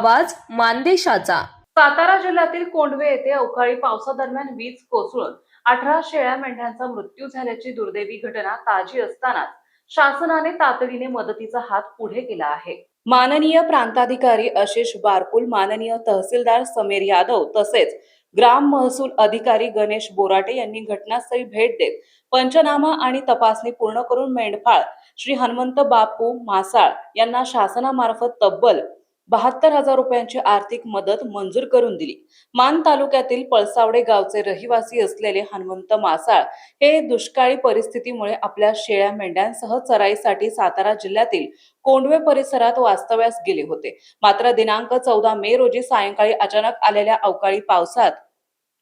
आवाज मानदेशाचा। सातारा जिल्ह्यातील कोंढवे येथे अवकाळी पावसादरम्यान वीज कोसळून 18 शेळ्या मेंढ्यांचा मृत्यू झाल्याची दुर्दैवी घटना ताजी असतानाच शासनाने तातडीने मदतीचा हात पुढे केला आहे। माननीय प्रांताधिकारी आशिष बारकुल, माननीय तहसीलदार समीर यादव तसेच ग्राम महसूल अधिकारी गणेश बोराटे यांनी घटनास्थळी भेट देत पंचनामा आणि तपासणी पूर्ण करून मेंढपाळ श्री हनुमंत बापू मासाळ यांना शासनामार्फत तब्बल 72,000 रुपयांची आर्थिक मदत मंजूर करून दिली। मान तालुक्यातील पळसावडे गावचे रहिवासी असलेले हनुमंत मासाळ हे दुष्काळी परिस्थितीमुळे आपल्या शेळ्या मेंढ्यांसह चराईसाठी सातारा जिल्ह्यातील कोंढवे परिसरात वास्तव्यास गेले होते। मात्र दिनांक 14 मे रोजी सायंकाळी अचानक आलेल्या अवकाळी पावसात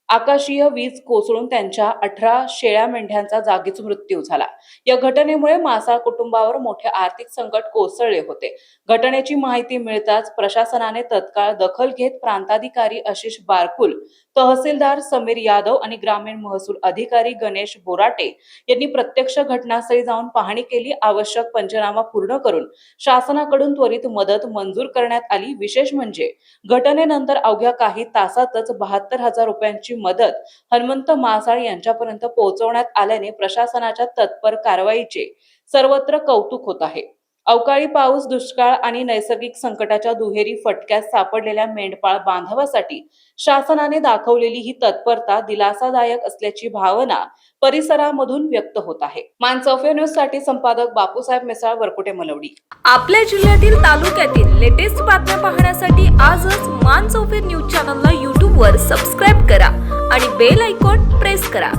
आकाशीय वीज कोसळून त्यांच्या 18 शेळ्या मेंढ्यांचा जागीच मृत्यू झाला। या घटनेमुळे मासाळ कुटुंबावर मोठे आर्थिक संकट कोसळले होते। घटनेची माहिती मिळताच प्रशासनाने तत्काळ दखल घेत प्रांताधिकारी आशिष बारकुल, तहसीलदार समीर यादव आणि ग्रामीण महसूल अधिकारी गणेश बोराटे यांनी प्रत्यक्ष घटनास्थळी जाऊन पाहणी केली। आवश्यक पंचनामा पूर्ण करून शासनाकडून त्वरित मदत मंजूर करण्यात आली। विशेष म्हणजे घटनेनंतर अवघ्या काही तासातच 72,000 रुपयांची मदत हनुमंत मासाळ यांच्यापर्यंत पोहोचवण्यात आल्याने प्रशासनाच्या तत्पर कारवाईचे सर्वत्र कौतुक होत आहे। अवकाळी पाऊस, दुष्काळ आणि नैसर्गिक संकटाच्या दुहेरी फटक्यात सापडलेल्या मेंढपाळ बांधवासाठी शासनाने दाखवलेली ही तत्परता दिलासादायक असल्याची भावना परिसरामधून व्यक्त होत आहे। मानसौफे न्यूज साठी संपादक बापूसाहेब मिसाळ, वरकुटे, मलवडी। आपल्या जिल्ह्यातील तालुक्यातील लेटेस्ट बातम्या पाहण्यासाठी आजच मानसौफे न्यूज चॅनलला YouTube वर सबस्क्राइब करा आणि बेल आयकॉन प्रेस करा।